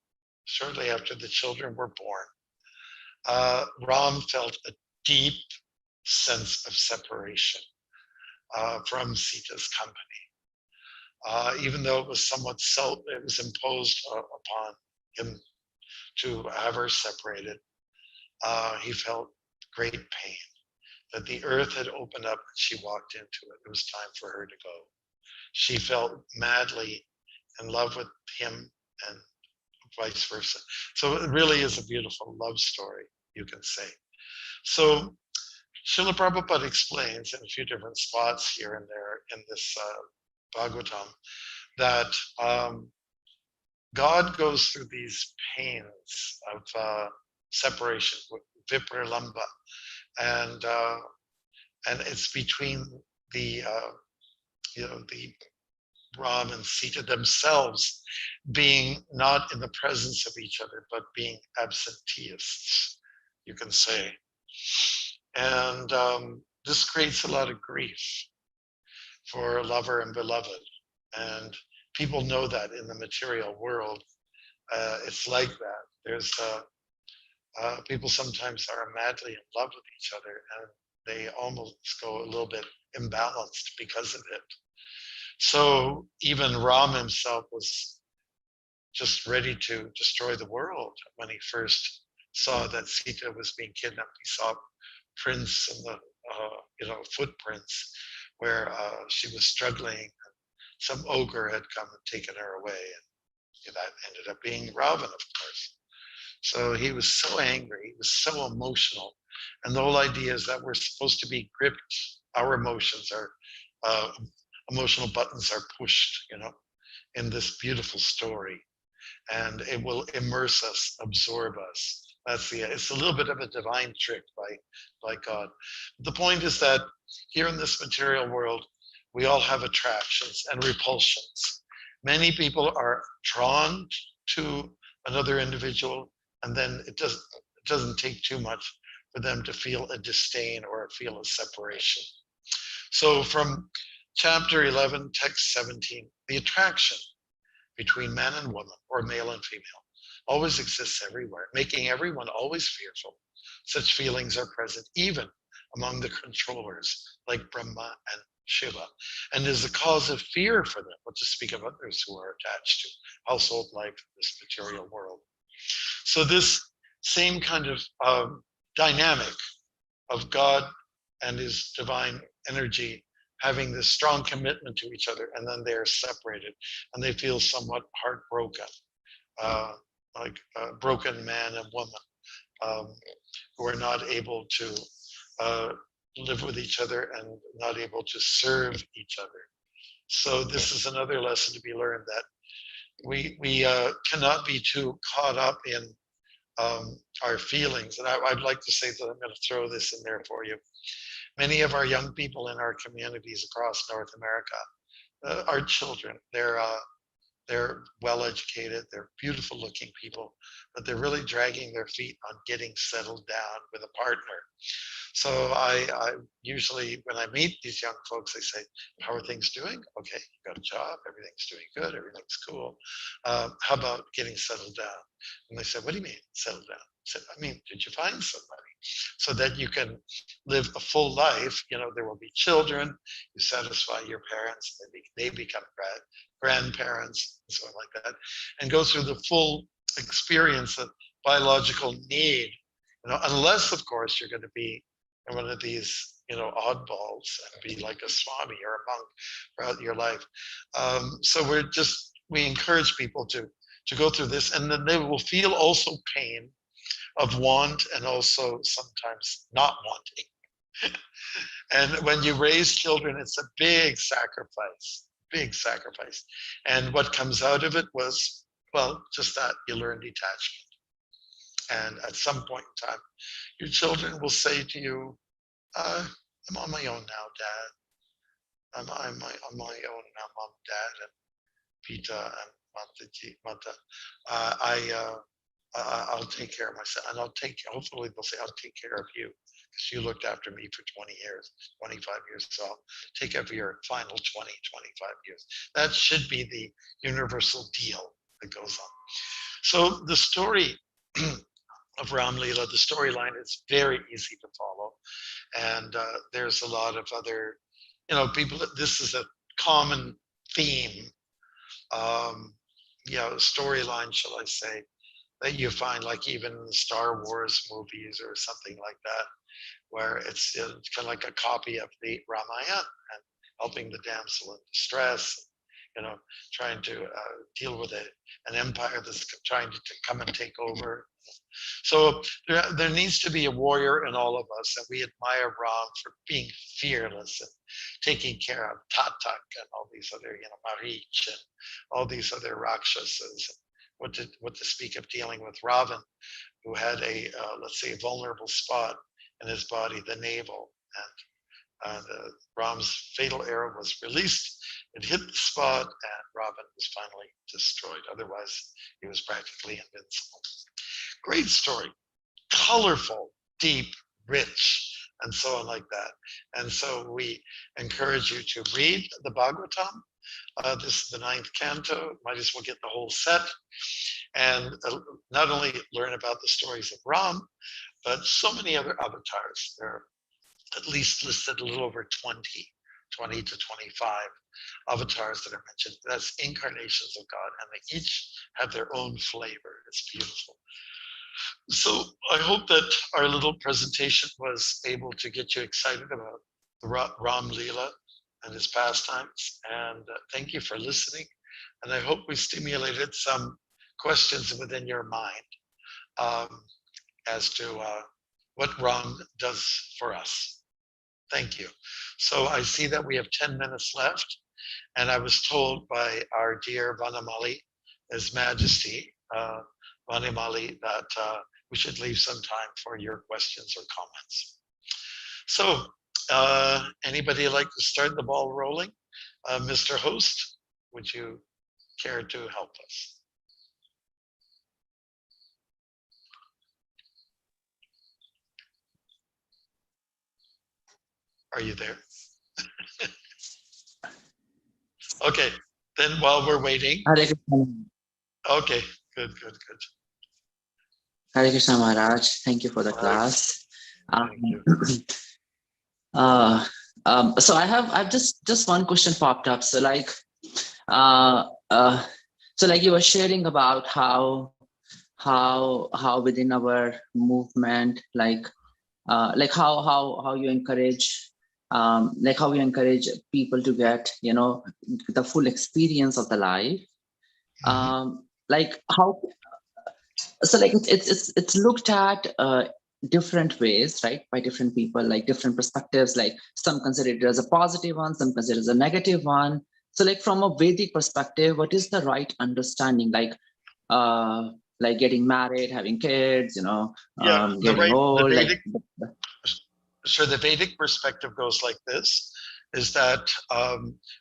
shortly after the children were born, Ram felt a deep sense of separation from Sita's company. Even though it was somewhat it was imposed upon him to have her separated, he felt great pain that the earth had opened up and she walked into it. It was time for her to go. She felt madly in love with him and vice versa. So it really is a beautiful love story, you can say. So Srila Prabhupada explains in a few different spots here and there in this Bhagavatam that God goes through these pains of separation, vipralamba, and it's between the Ram and Sita themselves being not in the presence of each other, but being absenteists, you can say. And this creates a lot of grief for lover and beloved. And people know that in the material world, it's like that. There's people sometimes are madly in love with each other, and they almost go a little bit imbalanced because of it. So even Ram himself was just ready to destroy the world when he first saw that Sita was being kidnapped. He saw prints in the footprints where she was struggling. Some ogre had come and taken her away, and that ended up being Ravan, of course. So he was so angry, he was so emotional, and the whole idea is that we're supposed to be gripped. Our emotions are emotional buttons are pushed, in this beautiful story, and it will immerse us, absorb us. It's a little bit of a divine trick by God. The point is that here in this material world, we all have attractions and repulsions. Many people are drawn to another individual, and then it doesn't take too much for them to feel a disdain or feel a separation. So from chapter 11, text 17, the attraction between man and woman, or male and female, always exists everywhere, making everyone always fearful. Such feelings are present even among the controllers like Brahma and Shiva, and is a cause of fear for them, what to speak of others who are attached to household life in this material world. So this same kind of dynamic of God and his divine energy having this strong commitment to each other, and then they're separated and they feel somewhat heartbroken, like a broken man and woman who are not able to live with each other and not able to serve each other. So this is another lesson to be learned, that we cannot be too caught up in our feelings. And I'd like to say that I'm going to throw this in there for you. Many of our young people in our communities across North America, our children, they're well educated, they're beautiful looking people, but they're really dragging their feet on getting settled down with a partner. So I usually, when I meet these young folks, I say, how are things doing? Okay, you got a job, everything's doing good, everything's cool. How about getting settled down? And they said, what do you mean, settled down? I said, I mean, did you find somebody so that you can live a full life? You know, there will be children, you satisfy your parents, they become grandparents, and so on like that, and go through the full experience of biological need. You know, unless, of course, you're going to be one of these, you know, oddballs and be like a Swami or a monk throughout your life. So we encourage people to go through this, and then they will feel also pain of want and also sometimes not wanting. And when you raise children, it's a big sacrifice. And what comes out of it was, well, just that you learn detachment. And at some point in time, your children will say to you, I'm on my own now, Dad. I'm on my own now, Mom, Dad, and Pita and Mata. I'll take care of myself, and hopefully they'll say, I'll take care of you, because you looked after me for 20 years, 25 years, so I'll take care of your final 20, 25 years. That should be the universal deal that goes on. So the story of Ram Leela, the storyline is very easy to follow. And there's a lot of other, you know, people, this is a common theme, you know, storyline, shall I say, that you find like even in the Star Wars movies or something like that, where it's kind of like a copy of the Ramayana and helping the damsel in distress, you know, trying to deal with an empire that's trying to come and take over. So there needs to be a warrior in all of us, and we admire Ram for being fearless and taking care of Tatak and all these other, you know, Marich and all these other Rakshasas. What to speak of dealing with Ravan, who had a, let's say, a vulnerable spot in his body, the navel. And Ram's fatal arrow was released. It hit the spot, and Ravan was finally destroyed. Otherwise, he was practically invincible. Great story, colorful, deep, rich, and so on like that. And so we encourage you to read the Bhagavatam. This is the 9th canto. Might as well get the whole set, and not only learn about the stories of Ram, but so many other avatars. There are at least listed a little over 20 to 25 avatars that are mentioned. That's incarnations of God, and they each have their own flavor. It's beautiful. So I hope that our little presentation was able to get you excited about the Ram Leela and his pastimes. And thank you for listening. And I hope we stimulated some questions within your mind as to what Ram does for us. Thank you. So I see that we have 10 minutes left. And I was told by our dear Vanamali, His Majesty, Vanamali, that we should leave some time for your questions or comments. So anybody like to start the ball rolling? Mr. Host, would you care to help us? Are you there? Okay, then while we're waiting. Hare Krishna. Okay, good. Hare Krishna Maharaj, thank you for the class. Thank you. So I've just one question popped up. So like, so like you were sharing about how within our movement, like how you encourage, like how you encourage people to get, you know, the full experience of the life. Like how, so like it's looked at different ways, right? By different people, like different perspectives, like some consider it as a positive one, some consider it as a negative one. So like from a Vedic perspective, what is the right understanding? Like getting married, having kids, Yeah, getting the old, Vedic, sure, the Vedic perspective goes like this, is that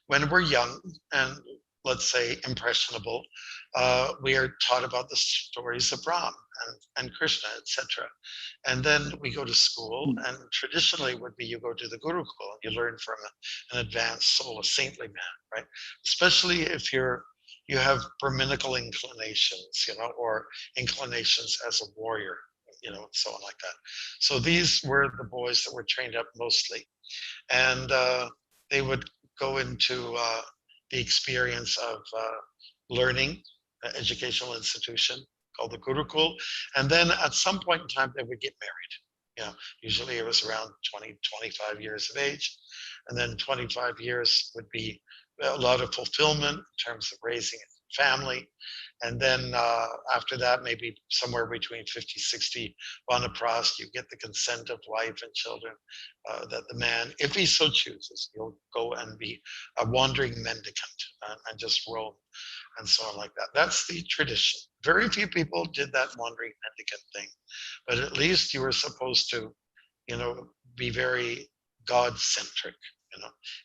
when we're young and let's say impressionable, we are taught about the stories of Ram and Krishna, etc. And then we go to school, and traditionally would be you go to the Gurukul and you learn from an advanced soul, a saintly man, right? Especially if you have Brahminical inclinations, or inclinations as a warrior, and so on like that. So these were the boys that were trained up mostly, and they would go into the experience of learning, educational institution called the Gurukul, and then at some point in time they would get married. Usually it was around 20, 25 years of age, and then 25 years would be a lot of fulfillment in terms of raising a family. And then after that, maybe somewhere between 50, 60 vanaprast, you get the consent of wife and children, that the man, if he so chooses, he'll go and be a wandering mendicant and just roam and so on like that. That's the tradition. Very few people did that wandering mendicant thing, but at least you were supposed to, be very God-centric,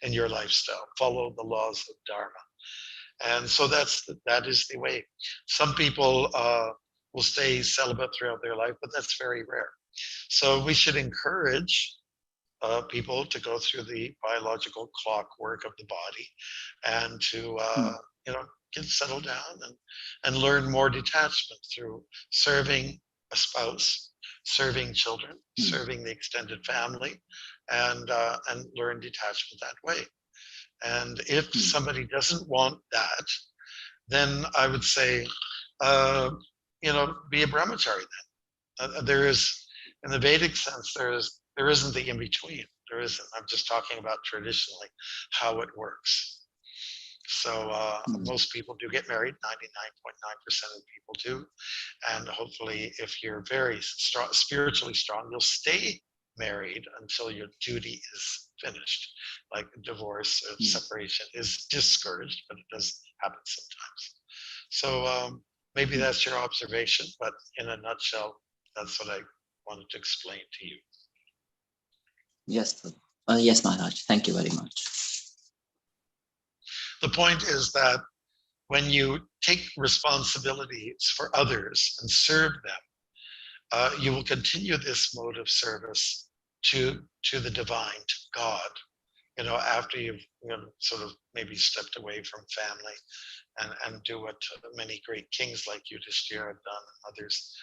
in your lifestyle, follow the laws of Dharma. And so that is the way. Some people will stay celibate throughout their life, but that's very rare. So we should encourage people to go through the biological clockwork of the body and to get settled down and learn more detachment through serving a spouse, serving children, serving the extended family, and learn detachment that way. And if somebody doesn't want that, then I would say, be a brahmachari then. There is, in the Vedic sense, there isn't the in-between. There isn't. I'm just talking about traditionally how it works. So most people do get married, 99.9% of people do. And hopefully if you're very strong, spiritually strong, you'll stay married until your duty is finished. Like divorce or separation is discouraged, but it does happen sometimes. So maybe that's your observation, but in a nutshell, that's what I wanted to explain to you. Yes, yes, Maharaj. Thank you very much. The point is that when you take responsibilities for others and serve them, you will continue this mode of service to the divine, to God, after you've sort of maybe stepped away from family and do what many great kings like Yudhishthira have done and others.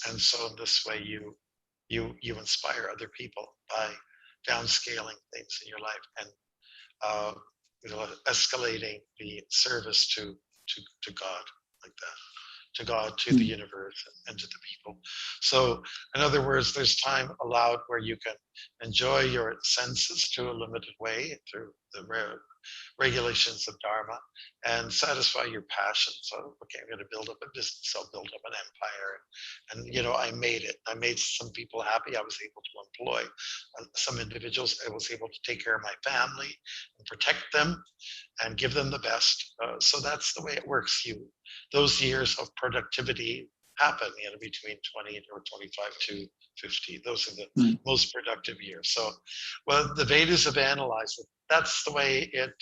And so in this way you inspire other people by downscaling things in your life and escalating the service to God like that. To God, to the universe, and to the people. So, in other words, there's time allowed where you can enjoy your senses to a limited way through the regulations of Dharma and satisfy your passion. So, okay, I'm going to build up a business, I'll build up an empire. And I made it. I made some people happy. I was able to employ some individuals. I was able to take care of my family and protect them and give them the best. So that's the way it works. Those years of productivity happen, between 20 or 25 to 50. Those are the most productive years. So, well, the Vedas have analyzed it. That's the way it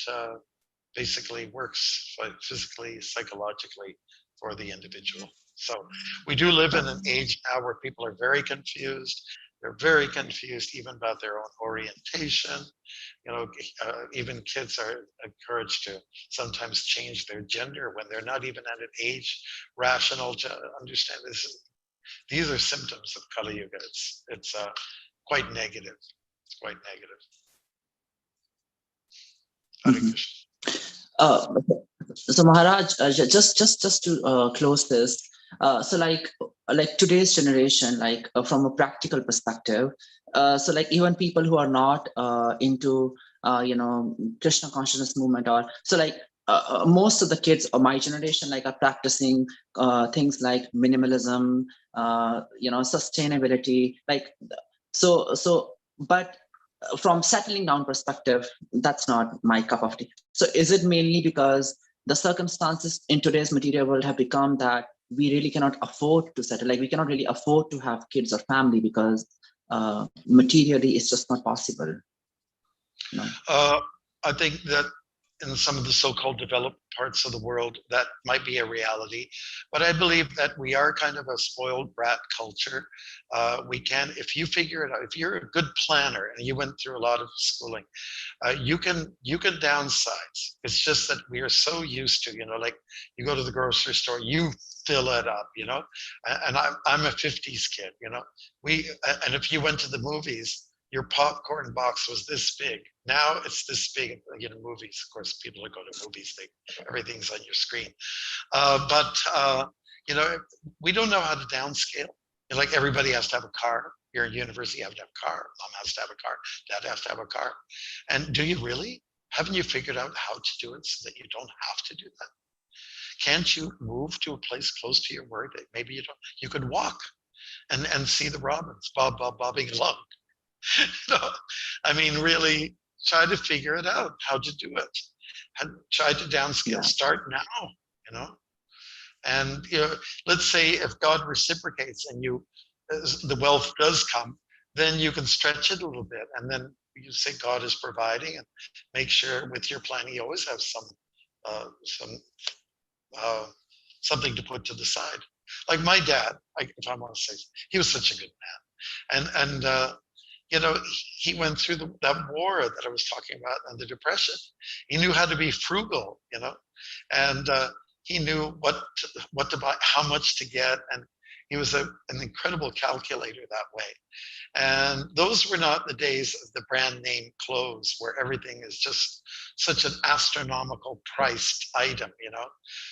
basically works physically, psychologically for the individual. So we do live in an age now where people are very confused. They're very confused even about their own orientation. Even kids are encouraged to sometimes change their gender when they're not even at an age rational to understand this. These are symptoms of Kali Yuga. It's quite negative. It's quite negative. Hare Krishna. So Maharaj, just to close this, so like today's generation, from a practical perspective, so like even people who are not into Krishna consciousness movement, or so like most of the kids of my generation like are practicing things like minimalism, sustainability, but from settling down perspective, that's not my cup of tea. So is it mainly because the circumstances in today's material world have become that we really cannot afford to settle, like we cannot really afford to have kids or family because materially it's just not possible? No. I think that in some of the so-called developed parts of the world, that might be a reality. But I believe that we are kind of a spoiled brat culture. We can, if you figure it out, if you're a good planner and you went through a lot of schooling, you can downsize. It's just that we are so used to, like you go to the grocery store, you fill it up, and I'm a 50s kid, and if you went to the movies, your popcorn box was this big. Now it's this big. Movies, of course, people that go to movies, everything's on your screen. But we don't know how to downscale. Like everybody has to have a car. You're in university, you have to have a car. Mom has to have a car. Dad has to have a car. And do you really? Haven't you figured out how to do it so that you don't have to do that? Can't you move to a place close to your work that maybe you could walk and see the robins bobbing along? I mean, really try to figure it out, how to do it. Try to downscale. Yeah. Start now, And let's say if God reciprocates and the wealth does come, then you can stretch it a little bit, and then you say God is providing, and make sure with your planning you always have something to put to the side. Like my dad, if I want to say, he was such a good man, and he went through that war that I was talking about and the Depression. He knew how to be frugal, and he knew what to buy, how much to get, and he was an incredible calculator that way. And those were not the days of the brand name clothes where everything is just such an astronomical priced item,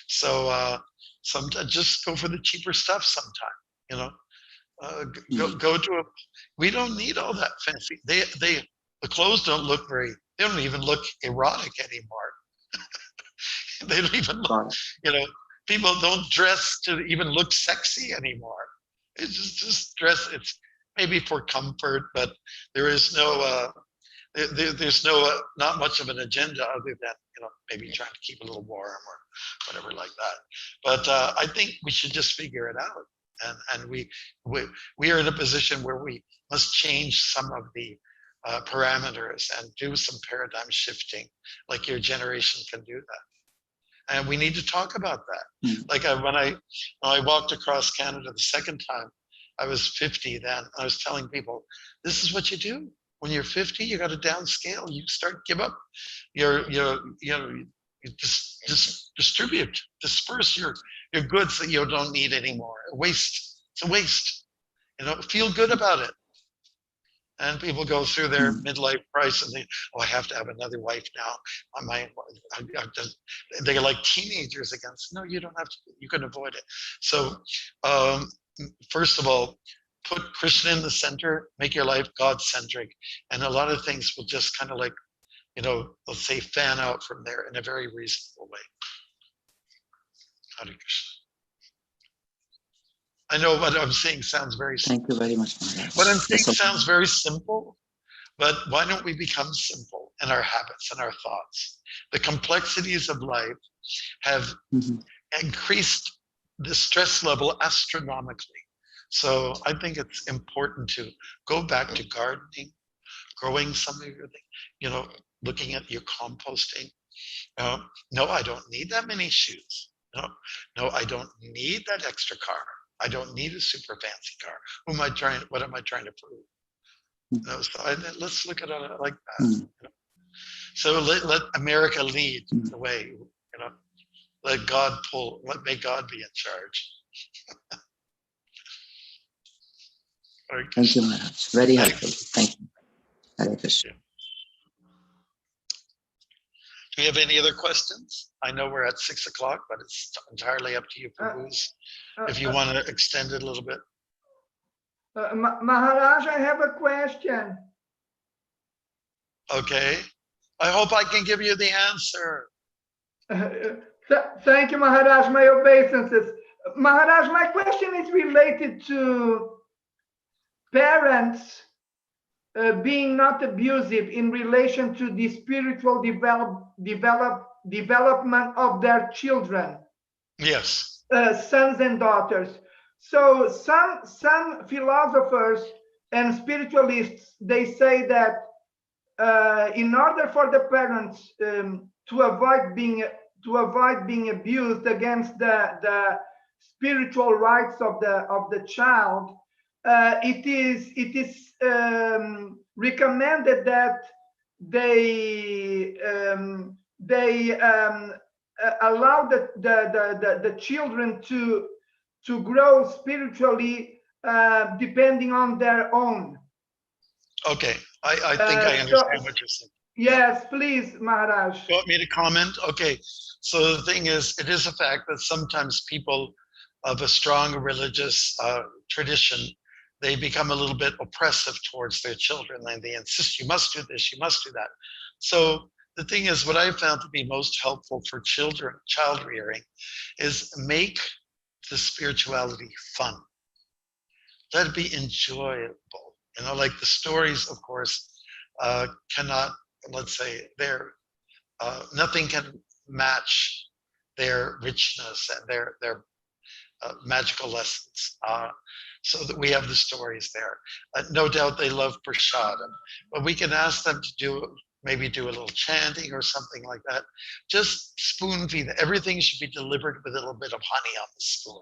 So sometimes just go for the cheaper stuff sometime, Go to a. We don't need all that fancy. The clothes don't look they don't even look erotic anymore. They don't even look, people don't dress to even look sexy anymore. It's just dress. It's maybe for comfort, but there is no, there's no, not much of an agenda other than, maybe trying to keep a little warm or whatever like that. But I think we should just figure it out. And we are in a position where we must change some of the parameters and do some paradigm shifting, like your generation can do that. And we need to talk about that. Mm. Like when I walked across Canada the second time, I was 50 then. I was telling people, this is what you do. When you're 50, you got to downscale. You give up you just disperse your goods that you don't need anymore. It's a waste. Feel good about it. And people go through their midlife crisis and I have to have another wife now. They're like teenagers again. So, no, you don't have to. You can avoid it. So, first of all, put Krishna in the center, make your life God-centric, and a lot of things will just kind of like, let's say, fan out from there in a very reasonable way. Hare Krishna. I know what I'm saying sounds very simple. Thank you very much, Maharaj. What I'm saying sounds very simple, but why don't we become simple in our habits and our thoughts? The complexities of life have increased the stress level astronomically. So I think it's important to go back to gardening, growing some of your things, looking at your composting. No, I don't need that many shoes. No, I don't need that extra car. I don't need a super fancy car. What am I trying to prove? So let's look at it like that. So let America lead the way. Let may God be in charge. Thank you, Maharaj. Very helpful. Thank you. Hare Krishna. Do you have any other questions? I know we're at 6 o'clock, but it's entirely up to you, Prabhu's. If you want to extend it a little bit. Maharaj, I have a question. Okay. I hope I can give you the answer. Thank you, Maharaj. My obeisances. Maharaj, my question is related to parents being not abusive in relation to the spiritual development of their children. Yes. Sons and daughters. So some philosophers and spiritualists, they say that in order for the parents to avoid being abused against the spiritual rights of the child, it is recommended that they allow the children to grow spiritually depending on their own. Okay, I think I understand what you're saying. Yes, please, Maharaj. You want me to comment? Okay, so the thing is, it is a fact that sometimes people of a strong religious tradition, they become a little bit oppressive towards their children, and they insist, you must do this, you must do that. So the thing is, what I found to be most helpful for children, child rearing, is make the spirituality fun. Let it be enjoyable. You know, like the stories, of course, cannot, let's say, nothing can match their richness and their magical lessons. So that we have the stories there. No doubt they love prasadam, but we can ask them to maybe do a little chanting or something like that. Just spoon feed. Everything should be delivered with a little bit of honey on the spoon,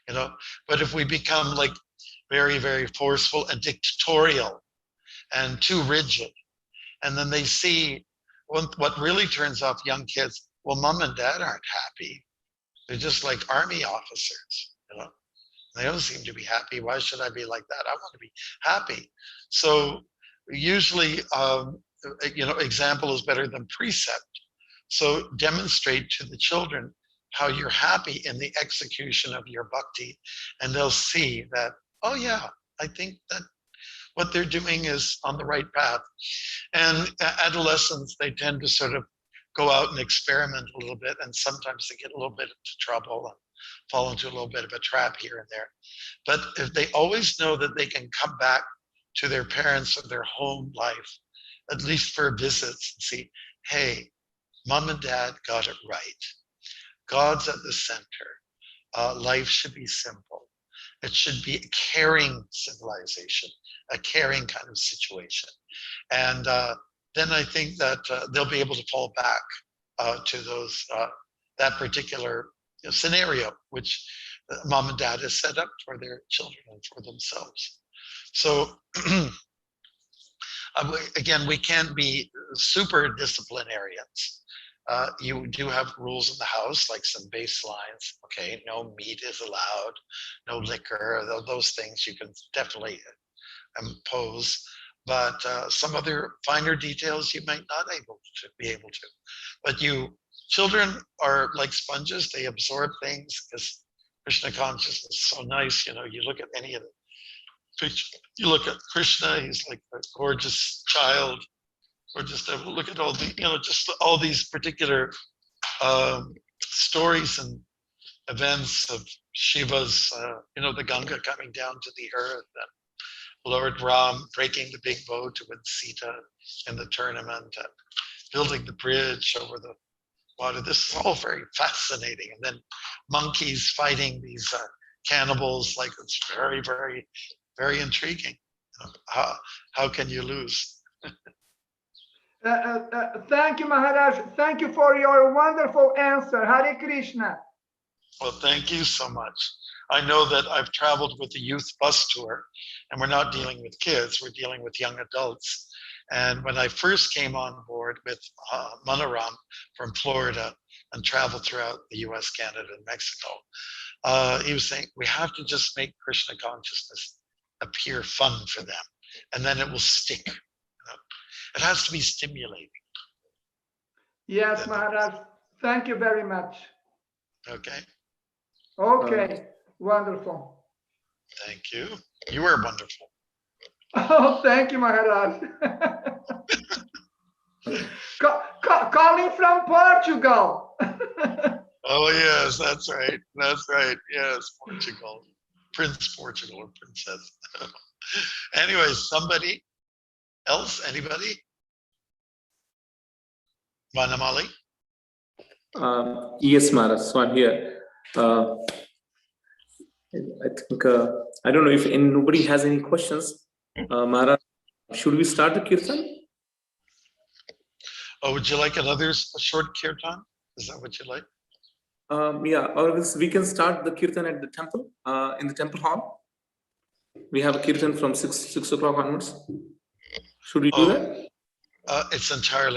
you know. But if we become like very, very forceful and dictatorial and too rigid, and then they see what really turns off young kids, well, mom and dad aren't happy. They're just like army officers, you know. They don't seem to be happy. Why should I be like that? I want to be happy. So usually, you know, example is better than precept. So demonstrate to the children how you're happy in the execution of your bhakti, and they'll see that, oh yeah, I think that what they're doing is on the right path. And adolescents, they tend to sort of go out and experiment a little bit, and sometimes they get a little bit into trouble and fall into a little bit of a trap here and there. But if they always know that they can come back to their parents or their home life, at least for visits, and see, hey, mom and dad got it right. God's at the center. Life should be simple. It should be a caring civilization, a caring kind of situation. And then I think that they'll be able to fall back to those that particular scenario, which mom and dad has set up for their children and for themselves. So again, we can't be super disciplinarians. You do have rules in the house, like some baselines. Okay, no meat is allowed, no liquor, those things you can definitely impose. But some other finer details you might not be able to. But children are like sponges; they absorb things because Krishna consciousness is so nice. You know, you look at any of the pictures, you look at Krishna; he's like a gorgeous child. Or just look at all the, you know, just all these particular stories and events of Shiva's, you know, the Ganga coming down to the earth, and Lord Ram breaking the big bow to win Sita in the tournament, and building the bridge over the water. This is all very fascinating. And then monkeys fighting these cannibals, like it's very, very, very intriguing. How can you lose? Thank you, Maharaj. Thank you for your wonderful answer. Hare Krishna. Well, thank you so much. I know that I've traveled with the youth bus tour, and we're not dealing with kids, we're dealing with young adults. And when I first came on board with Manoram from Florida and traveled throughout the US, Canada, and Mexico, he was saying, we have to just make Krishna consciousness appear fun for them, and then it will stick. It has to be stimulating. Yes, Maharaj. Thank you very much. Okay. Okay. Wonderful. Thank you. You were wonderful. Oh, thank you, Maharaj. Calling from Portugal. Oh yes, that's right. That's right. Yes, Portugal, Prince Portugal or Princess. Anyway, somebody else? Anybody? Vanamali? Yes, Maharaj. So I'm here. I think I don't know if nobody has any questions. Maharaj, should we start the kirtan? Oh, would you like another short kirtan? Is that what you like? Yeah, or else we can start the kirtan at the temple, in the temple hall. We have a kirtan from 6 o'clock onwards. Should we do that? It's entirely